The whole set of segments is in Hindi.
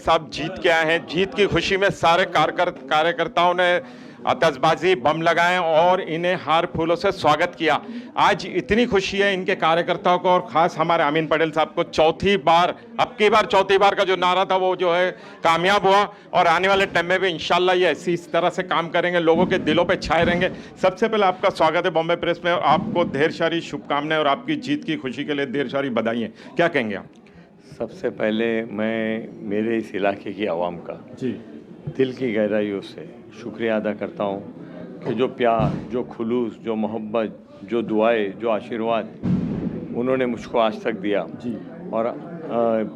साहब जीत के आए हैं। जीत की खुशी में सारे कार्यकर्ताओं ने आतिशबाजी बम लगाए और इन्हें हार फूलों से स्वागत किया। आज इतनी खुशी है इनके कार्यकर्ताओं को और खास हमारे अमीन पटेल साहब को। चौथी बार का जो नारा था वो जो है कामयाब हुआ और आने वाले टाइम में भी इंशाल्लाह ये इस तरह से काम करेंगे, लोगों के दिलों पे छाए रहेंगे। सबसे पहले आपका स्वागत है बॉम्बे प्रेस में और आपको ढेर सारी शुभकामनाएं और आपकी जीत की खुशी के लिए ढेर सारी बधाइयाँ। क्या कहेंगे आप? सबसे पहले मैं मेरे इस इलाके की आवाम का जी दिल की गहराइयों से शुक्रिया अदा करता हूँ कि जो प्यार, जो खुलूस, जो मोहब्बत, जो दुआएं, जो आशीर्वाद उन्होंने मुझको आज तक दिया। जी। और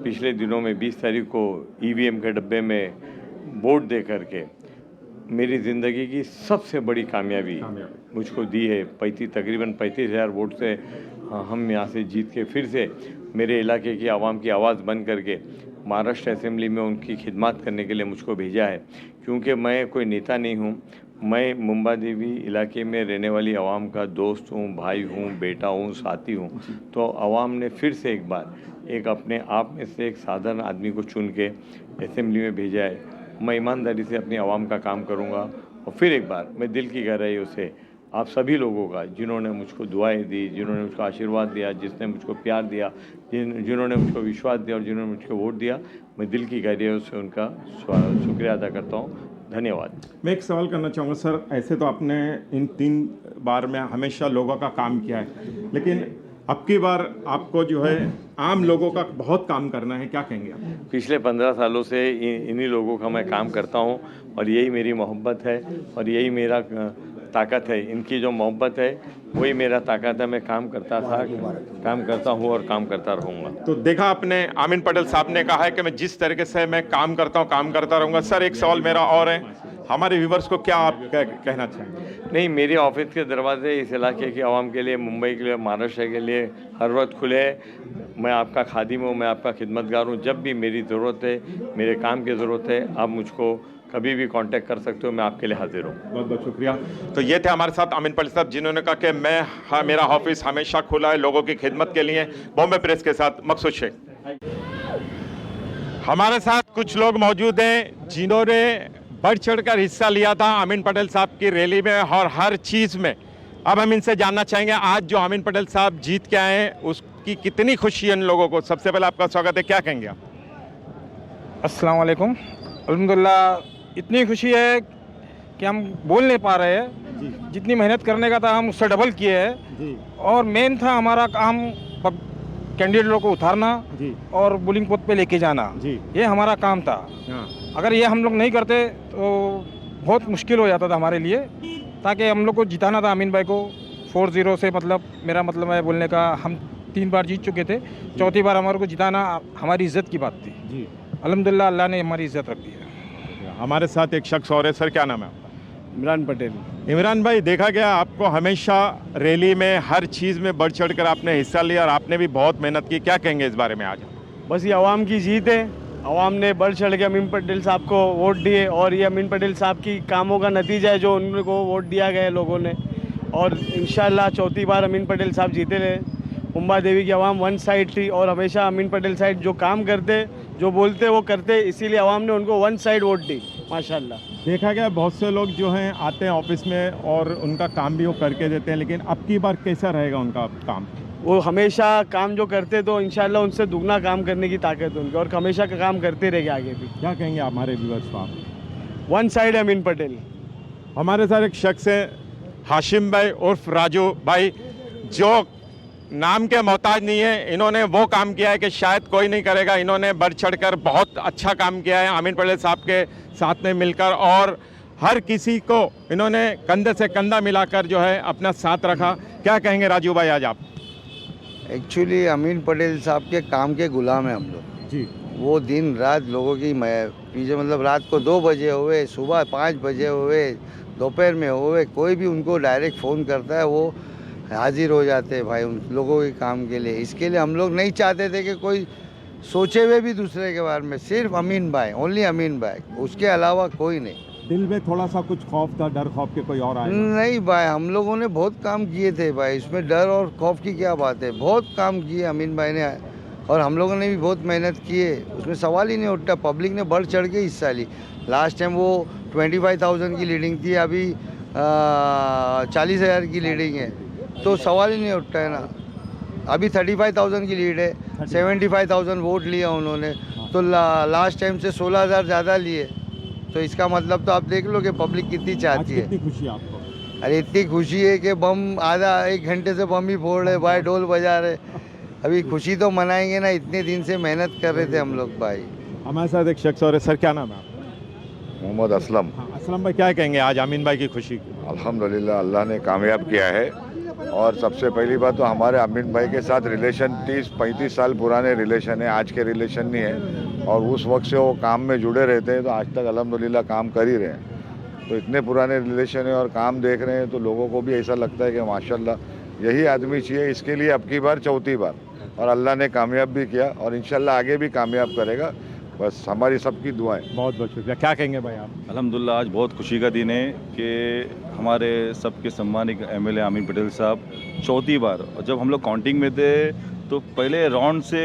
पिछले दिनों में 20 तारीख को ईवीएम के डब्बे में वोट दे करके मेरी ज़िंदगी की सबसे बड़ी कामयाबी मुझको दी है। तकरीबन 35,000 वोट से हम यहाँ से जीत के फिर से मेरे इलाके की आवाम की आवाज़ बन करके महाराष्ट्र असेंबली में उनकी खिदमत करने के लिए मुझको भेजा है। क्योंकि मैं कोई नेता नहीं हूँ, मैं मुंबा देवी इलाके में रहने वाली आवाम का दोस्त हूँ, भाई हूँ, बेटा हूँ, साथी हूँ। तो आवाम ने फिर से एक बार एक अपने आप में से एक साधारण आदमी को चुन के असेंबली में भेजा है। मैं ईमानदारी से अपनी आवाम का काम करूँगा और फिर एक बार मैं दिल की गहराइयों से आप सभी लोगों का, जिन्होंने मुझको दुआएं दी, जिन्होंने मुझको आशीर्वाद दिया, जिसने मुझको प्यार दिया, जिन्होंने मुझको विश्वास दिया और जिन्होंने मुझको वोट दिया, मैं दिल की गहराइयों से उनका शुक्रिया अदा करता हूँ। धन्यवाद। मैं एक सवाल करना चाहूँगा सर, ऐसे तो आपने इन 3 बार में हमेशा लोगों का काम किया है, लेकिन अब की बार आपको जो है आम लोगों का बहुत काम करना है, क्या कहेंगे आप? पिछले 15 सालों से इन्हीं लोगों का मैं काम करता हूँ और यही मेरी मोहब्बत है और यही मेरा ताकत है। इनकी जो मोहब्बत है वही मेरा ताकत है। मैं काम करता हूँ और काम करता रहूँगा। तो देखा आपने, अमीन पटेल साहब ने कहा है कि मैं जिस तरीके से मैं काम करता हूँ काम करता रहूँगा। सर एक सवाल मेरा और है, हमारे व्यूवर्स को क्या आप कहना चाहेंगे? नहीं, मेरे ऑफिस के दरवाजे इस इलाके की आवाम के लिए, मुंबई के लिए, महाराष्ट्र के लिए हर वक्त खुले हैं। मैं आपका खादिम हूँ, मैं आपका खिदमतगार हूँ। जब भी मेरी ज़रूरत है, मेरे काम की ज़रूरत है, आप मुझको कभी भी कांटेक्ट कर सकते हो। मैं आपके लिए हाजिर हूँ। बहुत बहुत शुक्रिया। तो ये थे हमारे साथ अमीन पटेल साहब, जिन्होंने कहा कि मेरा ऑफिस हमेशा खुला है लोगों की खिदमत के लिए। बॉम्बे प्रेस के साथ मकसूद शेख। हमारे साथ कुछ लोग मौजूद हैं जिन्होंने बढ़ चढ़कर हिस्सा लिया था अमीन पटेल साहब की रैली में और हर चीज़ में। अब हम इनसे जानना चाहेंगे आज जो अमीन पटेल साहब जीत के आए हैं उसकी कितनी खुशी है इन लोगों को। सबसे पहले आपका स्वागत है, क्या कहेंगे आप? अस्सलाम वालेकुम। अल्हम्दुलिल्लाह इतनी खुशी है कि हम बोल नहीं पा रहे हैं। जितनी मेहनत करने का था हम उससे डबल किए हैं और मेन था हमारा काम कैंडिडेटों को उतारना और पोलिंग बूथ पे लेके जाना। ये हमारा काम था। अगर ये हम लोग नहीं करते तो बहुत मुश्किल हो जाता था हमारे लिए, ताकि हम लोग को जिताना था अमीन भाई को 4-0 से। मतलब मेरा मतलब है बोलने का, हम 3 बार जीत चुके थे, चौथी बार हमारे को जिताना हमारी इज़्ज़त की बात थी। अल्हम्दुलिल्लाह अल्लाह ने हमारी इज़्ज़त रख दी है। हमारे साथ एक शख्स और है, सर क्या नाम है आपका? इमरान पटेल। इमरान भाई, देखा गया आपको हमेशा रैली में हर चीज़ में बढ़ चढ़ कर आपने हिस्सा लिया और आपने भी बहुत मेहनत की। क्या कहेंगे इस बारे में आज? बस ये आवाम की जीत है। आवाम ने बढ़ चढ़ के अमीन पटेल साहब को वोट दिए और ये अमीन पटेल साहब की कामों का नतीजा है जो उनको वोट दिया गया है लोगों ने। और इंशाल्लाह चौथी बार अमीन पटेल साहब जीते रहे। मुंबा देवी की आवाम वन साइड थी और हमेशा अमीन पटेल साइड जो काम करते, जो बोलते वो करते, इसीलिए आवाम ने उनको वन साइड वोट दी। माशाल्लाह। देखा गया बहुत से लोग जो हैं आते हैं ऑफिस में और उनका काम भी वो करके देते हैं, लेकिन अब की बार कैसा रहेगा उनका काम? वो हमेशा काम जो करते तो इंशाल्लाह उनसे दुगना काम करने की ताकत है उनकी और हमेशा का काम करते रहेंगे आगे भी। क्या कहेंगे आप हमारे व्यूअर्स को? One side Amin Patel. हमारे साथ एक शख्स है हाशिम भाई उर्फ राजू भाई, जो नाम के मोहताज नहीं है। इन्होंने वो काम किया है कि शायद कोई नहीं करेगा। इन्होंने बढ़ चढ़कर बहुत अच्छा काम किया है अमीन पटेल साहब के साथ में मिलकर और हर किसी को इन्होंने कंधे से कंधा मिलाकर जो है अपना साथ रखा। क्या कहेंगे राजू भाई आज आप? एक्चुअली अमीन पटेल साहब के काम के गुलाम हैं हम लोग जी। वो दिन रात लोगों की पीछे, मतलब रात को 2 बजे हुए, सुबह 5 बजे हुए, दोपहर में हुए, कोई भी उनको डायरेक्ट फ़ोन करता है वो हाजिर हो जाते हैं भाई उन लोगों के काम के लिए। इसके लिए हम लोग नहीं चाहते थे कि कोई सोचे हुए भी दूसरे के बारे में। सिर्फ अमीन भाई, ओनली अमीन भाई, उसके अलावा कोई नहीं। दिल में थोड़ा सा कुछ खौफ था, डर खौफ के कोई और आया? नहीं भाई, हम लोगों ने बहुत काम किए थे भाई, इसमें डर और खौफ की क्या बात है। बहुत काम किए अमीन भाई ने और हम लोगों ने भी बहुत मेहनत की है, उसमें सवाल ही नहीं उठता। पब्लिक ने बढ़ चढ़ के हिस्सा ली। लास्ट टाइम वो 25,000 की लीडिंग थी, अभी 40,000 की लीडिंग है, तो सवाल ही नहीं उठता है ना। अभी 35,000 की लीड है, 75,000 वोट लिया उन्होंने, तो लास्ट टाइम से 16,000 ज़्यादा लिए। तो इसका मतलब तो आप देख लो कि पब्लिक कितनी चाहती है। कितनी खुशी है आपको? अरे इतनी खुशी है कि बम आधा 1 घंटे से बम ही फोड़ रहे भाई, ढोल बजा रहे। अभी खुशी तो मनाएंगे ना, इतने दिन से मेहनत कर रहे थे हम लोग भाई। हमारे साथ एक शख्स और है। सर क्या नाम है आपका? मोहम्मद असलम। हाँ, असलम भाई क्या कहेंगे आज अमीन भाई की खुशी? अल्हम्दुलिल्लाह अल्लाह ने कामयाब किया है। और सबसे पहली बात तो हमारे अमीन भाई के साथ रिलेशन 30-35 साल पुराने रिलेशन है, आज के रिलेशन नहीं है। और उस वक्त से वो काम में जुड़े रहते हैं, तो आज तक अल्हम्दुलिल्लाह काम कर ही रहे हैं। तो इतने पुराने रिलेशन है और काम देख रहे हैं, तो लोगों को भी ऐसा लगता है कि माशाल्लाह यही आदमी चाहिए। इसके लिए अब की बार चौथी बार, और अल्लाह ने कामयाब भी किया और इंशाल्लाह आगे भी कामयाब करेगा। बस हमारी सबकी दुआएं। बहुत बहुत शुक्रिया। क्या कहेंगे भाई आप? अल्हम्दुलिल्लाह आज बहुत खुशी का दिन है कि हमारे सबके सम्मानित एमएलए अमीन पटेल साहब चौथी बार, और जब हम लोग काउंटिंग में थे तो पहले राउंड से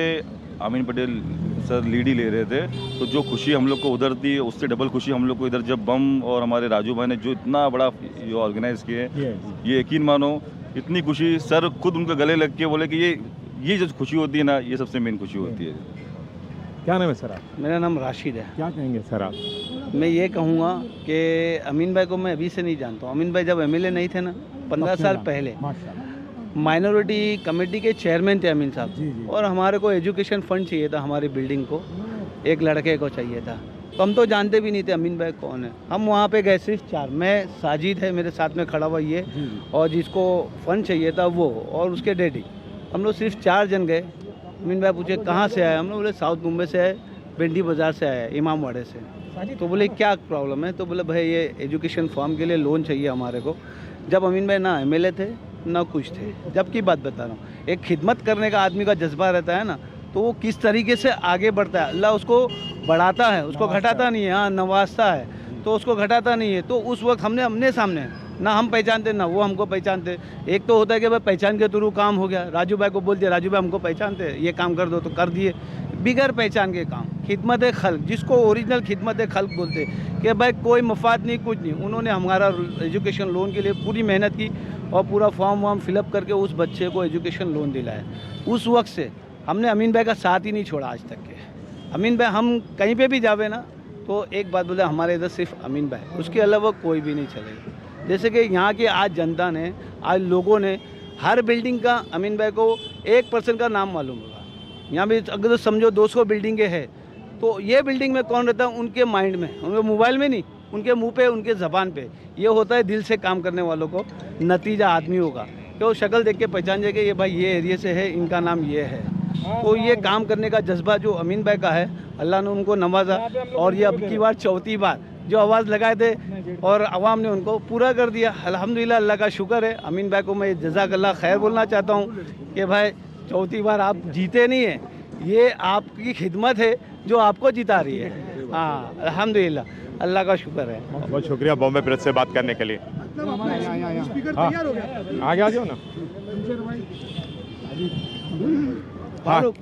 अमीन पटेल सर लीड ही ले रहे थे, तो जो खुशी हम लोग को उधर थी उससे डबल खुशी हम लोग को इधर जब बम और हमारे राजू भाई ने जो इतना बड़ा ये ऑर्गेनाइज़ किए, ये यकीन मानो इतनी खुशी सर खुद उनके गले लग के बोले कि ये जो खुशी होती है ना, ये सबसे मेन खुशी होती है। क्या नाम है सर आप? मेरा नाम राशिद है। क्या कहेंगे सर आप? मैं ये कहूँगा कि अमीन भाई को मैं अभी से नहीं जानता हूँ। अमीन भाई जब एमएलए नहीं थे ना, 15 साल पहले माशाल्लाह। माइनॉरिटी कमेटी के चेयरमैन थे अमीन साहब। जी, जी। और हमारे को एजुकेशन फंड चाहिए था, हमारी बिल्डिंग को एक लड़के को चाहिए था, तो हम तो जानते भी नहीं थे अमीन भाई कौन है। हम वहाँ पे गए सिर्फ 4, मैं, साजिद है मेरे साथ में खड़ा हुआ ये, और जिसको फंड चाहिए था वो, और उसके डैडी। हम लोग सिर्फ 4 जन गए। अमीन भाई पूछे कहाँ से आए, हम लोग बोले साउथ मुंबई से आए, भिंडी बाज़ार से आए, इमामवाड़े से। तो बोले क्या प्रॉब्लम है, तो बोले भाई ये एजुकेशन फॉर्म के लिए लोन चाहिए हमारे को। जब अमीन भाई ना एमएलए थे ना कुछ थे, जब की बात बता रहा हूँ। एक खिदमत करने का आदमी का जज्बा रहता है ना, तो वो किस तरीके से आगे बढ़ता है, अल्लाह उसको बढ़ाता है, उसको घटाता नहीं है। हाँ, नवाजता है तो उसको घटाता नहीं है। तो उस वक्त हमने अपने सामने ना हम पहचानते ना वो हमको पहचानते। एक तो होता है कि भाई पहचान के थ्रू काम हो गया, राजू भाई को बोल दिया, राजू भाई हमको पहचानते, ये काम कर दो, तो कर दिए। बिगर पहचान के काम, खिदमत खल्क, जिसको ओरिजिनल खिदमत खल्क बोलते, कि भाई कोई मफाद नहीं, कुछ नहीं। उन्होंने हमारा एजुकेशन लोन के लिए पूरी मेहनत की और पूरा फॉर्म वार्म फिलअप करके उस बच्चे को एजुकेशन लोन दिलाया। उस वक्त से हमने अमीन भाई का साथ ही नहीं छोड़ा आज तक के। अमीन भाई हम कहीं पे भी जावे ना, तो एक बात बोले, हमारे इधर सिर्फ अमीन भाई, उसके अलावा कोई भी नहीं चलेगा। जैसे कि यहाँ की आज जनता ने, आज लोगों ने, हर बिल्डिंग का अमीन भाई को 1% का नाम मालूम होगा। यहाँ भी अगर तो समझो 200 बिल्डिंगें हैं, तो ये बिल्डिंग में कौन रहता है, उनके माइंड में, उनके मोबाइल में नहीं, उनके मुंह पे, उनके ज़बान पे। ये होता है दिल से काम करने वालों को नतीजा आदमी होगा, कि वो शक्ल देख के पहचान जाएगा ये भाई ये एरिया से है, इनका नाम ये है। तो ये काम करने का जज्बा जो अमीन भाई का है, अल्लाह ने उनको नवाजा। और ये अब की बार चौथी बार जो आवाज़ लगाए थे और आवाम ने उनको पूरा कर दिया। अल्हम्दुलिल्लाह, अल्लाह का शुक्र है। अमीन भाई को मैं जज़ाकल्लाह खैर बोलना चाहता हूँ कि भाई चौथी बार आप जीते नहीं है, ये आपकी खिदमत है जो आपको जिता रही है। हाँ, अल्हम्दुलिल्लाह, अल्लाह का शुक्र है। बहुत शुक्रिया बॉम्बे प्रेस से बात करने के लिए। हाँ, आगे आ जाओ ना। फारूक,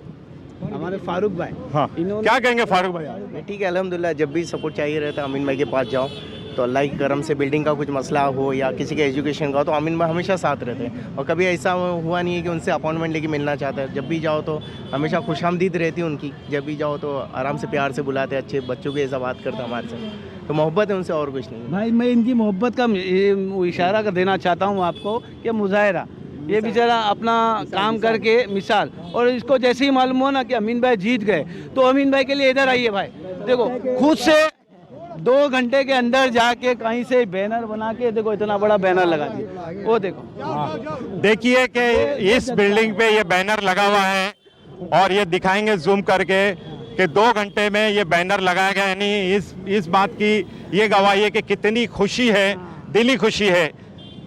हमारे फारूक भाई। हाँ, इन्होंने क्या कहेंगे फारूक भाई आप? ठीक है, अल्हम्दुलिल्लाह, जब भी सपोर्ट चाहिए रहता है अमीन भाई के पास जाओ, तो अल्लाह की करम से बिल्डिंग का कुछ मसला हो या किसी के एजुकेशन का हो, तो अमीन भाई हमेशा साथ रहते हैं। और कभी ऐसा हुआ नहीं है कि उनसे अपॉइंटमेंट लेके मिलना चाहता है। जब भी जाओ तो हमेशा खुशामदीद रहती है उनकी। जब भी जाओ तो आराम से प्यार से बुलाते, अच्छे बच्चों की ऐसा बात करते हमारे से, तो मोहब्बत है उनसे और कुछ नहीं। भाई मैं इनकी मोहब्बत का इशारा कर देना चाहता हूँ आपको कि मुजाहिरा, ये बेचारा अपना काम करके मिसाल, और इसको जैसे ही मालूम हो ना कि अमीन भाई जीत गए, तो अमीन भाई के लिए इधर आइए भाई। देखो खुद से 2 घंटे के अंदर जाके कहीं से बैनर बना के, देखो इतना बड़ा बैनर लगा दिया, वो देखो। देखिए कि इस बिल्डिंग पे ये बैनर लगा हुआ है, और ये दिखाएंगे जूम करके कि 2 घंटे में ये बैनर लगाया गया। यानी इस बात की ये गवाही है कि कितनी खुशी है, दिली खुशी है।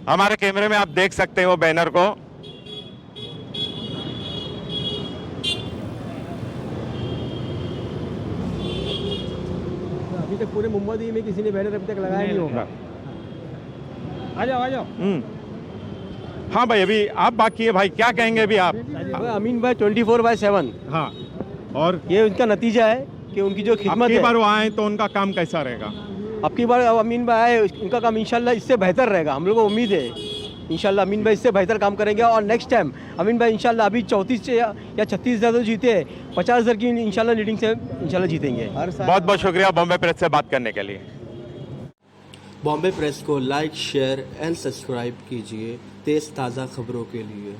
हमारे कैमरे में आप देख सकते हैं वो बैनर को। अभी तक पूरे मुंबई में किसी ने बैनर अभी तक लगाया नहीं होगा। आ जाओ आ जाओ। हाँ भाई, अभी आप बाकी है भाई, क्या कहेंगे अभी आप? अमीन भाई 24/7। हाँ, और ये उनका नतीजा है कि उनकी जो खिदमत अगली है। बार वो आए तो उनका काम कैसा रहेगा? अब की बार अमीन भाई आए, उनका काम इंशाल्लाह इससे बेहतर रहेगा, हम लोग को उम्मीद है। इंशाल्लाह अमीन भाई इससे बेहतर काम करेंगे और नेक्स्ट टाइम अमीन भाई इंशाल्लाह अभी 34 या 36,000 तो जीते, 50,000 की इंशाल्लाह लीडिंग से इंशाल्लाह जीतेंगे। बहुत बहुत शुक्रिया बॉम्बे प्रेस से बात करने के लिए। बॉम्बे प्रेस को लाइक, शेयर एंड सब्सक्राइब कीजिए तेज़ ताज़ा खबरों के लिए।